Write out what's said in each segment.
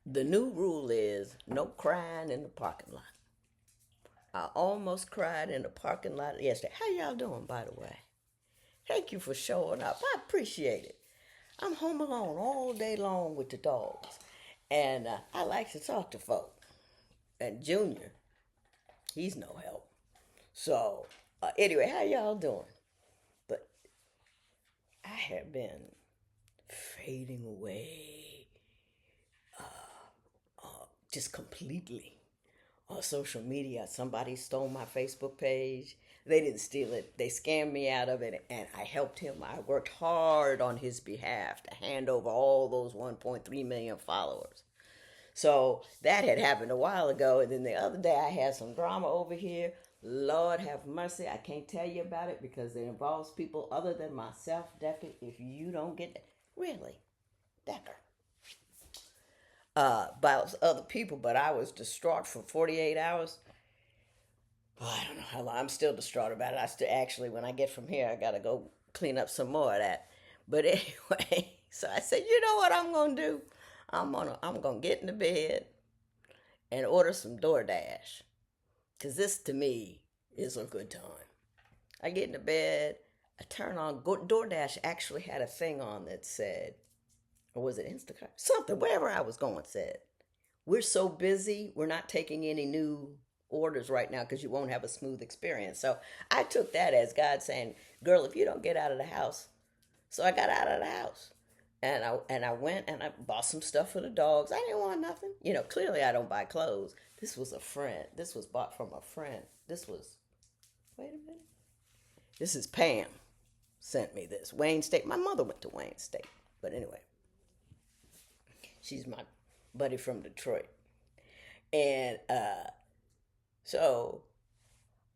The new rule is no crying in the parking lot. I almost cried in the parking lot yesterday. How y'all doing, by the way? Thank you for showing up. I appreciate it. I'm home alone all day long with the dogs, and I like to talk to folk. And Junior, he's no help. So, anyway, how y'all doing? But I have been fading away just completely on social media. Somebody stole my Facebook page. They didn't steal it. They scammed me out of it, and I helped him. I worked hard on his behalf to hand over all those 1.3 million followers. So that had happened a while ago, and then the other day I had some drama over here. Lord have mercy, I can't tell you about it because it involves people other than myself, Decker. If you don't get that, really, Decker, about other people, but I was distraught for 48 hours. Oh, I don't know how long. I'm still distraught about it. I still actually, when I get from here, I gotta go clean up some more of that. But anyway, so I said, you know what I'm gonna do? I'm gonna get in the bed and order some DoorDash, cause this to me is a good time. I get in the bed, I turn on DoorDash. Actually had a thing on that said, or was it Instacart? Something, wherever I was going said, we're so busy, we're not taking any new orders right now because you won't have a smooth experience. So I took that as God saying, girl, if you don't get out of the house. So I got out of the house. And I went and I bought some stuff for the dogs. I didn't want nothing. Clearly I don't buy clothes. This was a friend. This was bought from a friend. This was, wait a minute. This is Pam sent me this. Wayne State. My mother went to Wayne State. But anyway, she's my buddy from Detroit. And so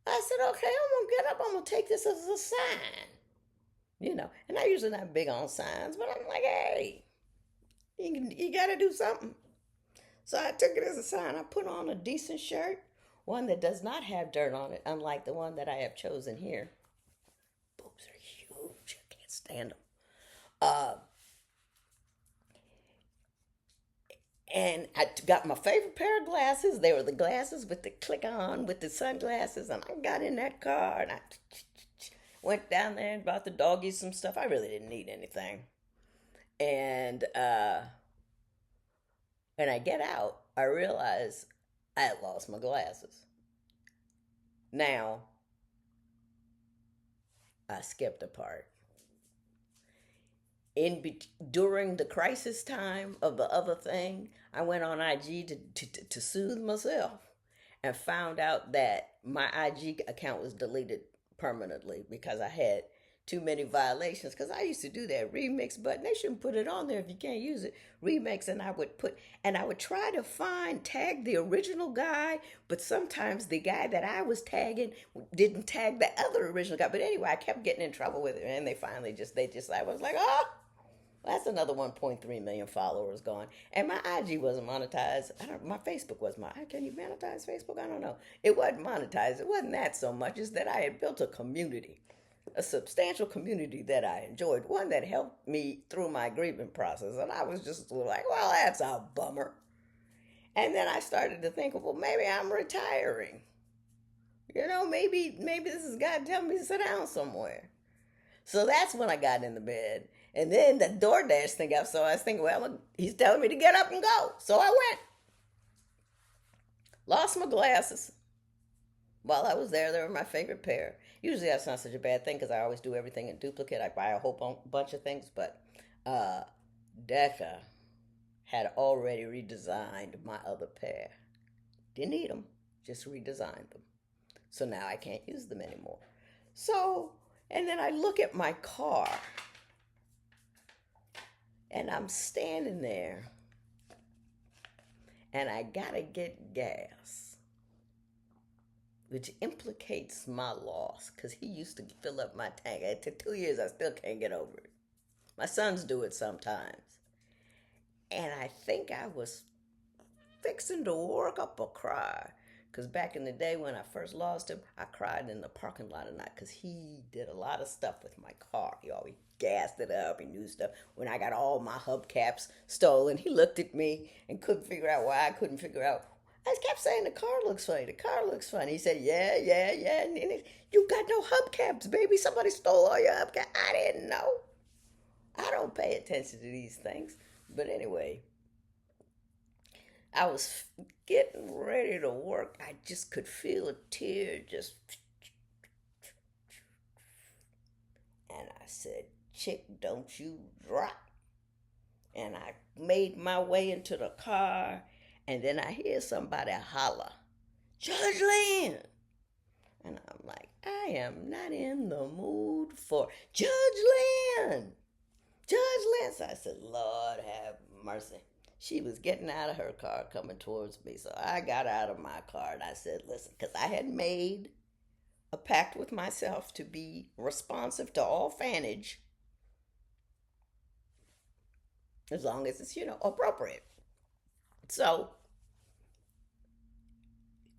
I said, okay, I'm gonna get up. I'm gonna take this as a sign. And I'm usually not big on signs, but I'm like, hey, you gotta do something. So I took it as a sign. I put on a decent shirt, one that does not have dirt on it, unlike the one that I have chosen here. Boobs are huge. I can't stand them. Uh, and I got my favorite pair of glasses. They were the glasses with the click on with the sunglasses. And I got in that car and I went down there and bought the doggies some stuff. I really didn't need anything. And when I get out, I realize I had lost my glasses. Now, I skipped a part. During the crisis time of the other thing, I went on IG to soothe myself and found out that my IG account was deleted permanently because I had too many violations. Because I used to do that remix button. They shouldn't put it on there if you can't use it. Remix, and I would try to tag the original guy, but sometimes the guy that I was tagging didn't tag the other original guy. But anyway, I kept getting in trouble with it, and I was like, oh, that's another 1.3 million followers gone. And my IG wasn't monetized. My Facebook was can you monetize Facebook? I don't know. It wasn't monetized. It wasn't that so much. It's that I had built a community, a substantial community that I enjoyed, one that helped me through my grieving process. And I was just like, well, that's a bummer. And then I started to think, well, maybe I'm retiring. Maybe this is God telling me to sit down somewhere. So that's when I got in the bed. And then the DoorDash thing up. So I was thinking, well, he's telling me to get up and go. So I went. Lost my glasses. While I was there, they were my favorite pair. Usually that's not such a bad thing because I always do everything in duplicate. I buy a whole bunch of things. But uh, Decca had already redesigned my other pair. Didn't need them, just redesigned them. So now I can't use them anymore. So, and then I look at my car and I'm standing there and I gotta get gas, which implicates my loss because he used to fill up my tank. It took 2 years, I still can't get over it. My sons do it sometimes. And I think I was fixing to work up a cry Because back in the day when I first lost him, I cried in the parking lot at night because he did a lot of stuff with my car. He always gassed it up and knew stuff. When I got all my hubcaps stolen, he looked at me and couldn't figure out why I couldn't figure out. I kept saying the car looks funny. The car looks funny. He said, "Yeah, yeah, yeah." And you got no hubcaps, baby. Somebody stole all your hubcaps. I didn't know. I don't pay attention to these things. But anyway, I was getting ready to work. I just could feel a tear just. And I said, "Chick, don't you drop." And I made my way into the car. And then I hear somebody holler, "Judge Lynn." And I'm like, I am not in the mood for Judge Lynn. Judge Lynn. So I said, "Lord have mercy." She was getting out of her car coming towards me. So I got out of my car and I said, "Listen," because I had made a pact with myself to be responsive to all fanage as long as it's, appropriate. So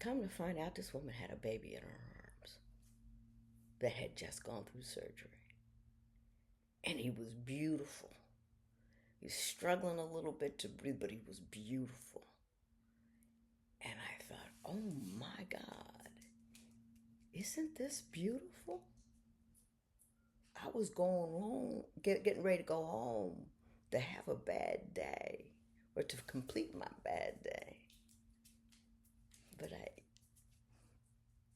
come to find out, this woman had a baby in her arms that had just gone through surgery. And he was beautiful. He was struggling a little bit to breathe, but he was beautiful. And I thought, oh my God, isn't this beautiful? I was going home, getting ready to go home to have a bad day or to complete my bad day. But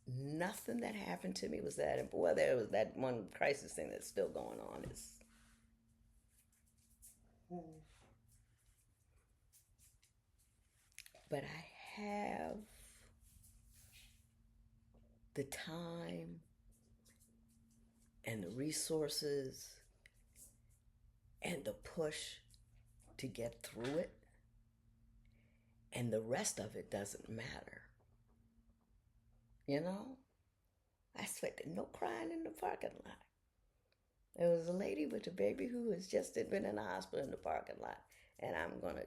nothing that happened to me was that. Well, there was that one crisis thing that's still going on. But I have the time and the resources and the push to get through it. And the rest of it doesn't matter. I swear, no crying in the parking lot. There was a lady with a baby who has just been in the hospital in the parking lot. And I'm going to,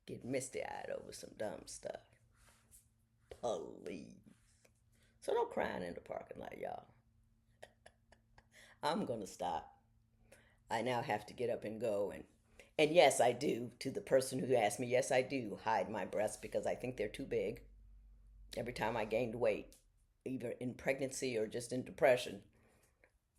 get misty-eyed over some dumb stuff. Please. So no crying in the parking lot, y'all. I'm going to stop. I now have to get up and go. And yes, I do. To the person who asked me, yes, I do hide my breasts because I think they're too big. Every time I gained weight, either in pregnancy or just in depression,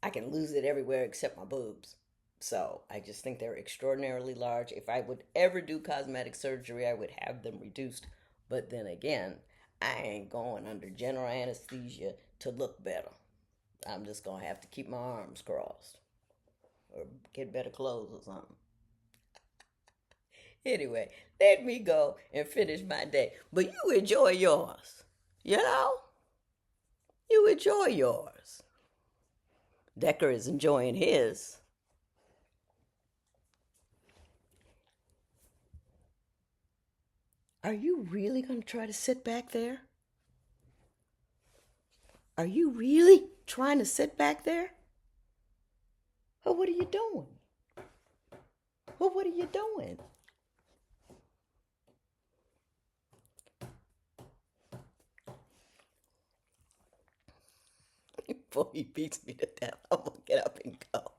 I can lose it everywhere except my boobs. So I just think they're extraordinarily large. If I would ever do cosmetic surgery, I would have them reduced. But then again, I ain't going under general anesthesia to look better. I'm just going to have to keep my arms crossed or get better clothes or something. Anyway, let me go and finish my day. But you enjoy yours. You enjoy yours. Decker is enjoying his. Are you really going to try to sit back there? Are you really trying to sit back there? Well, what are you doing? Well, what are you doing? Before he beats me to death, I'm going to get up and go.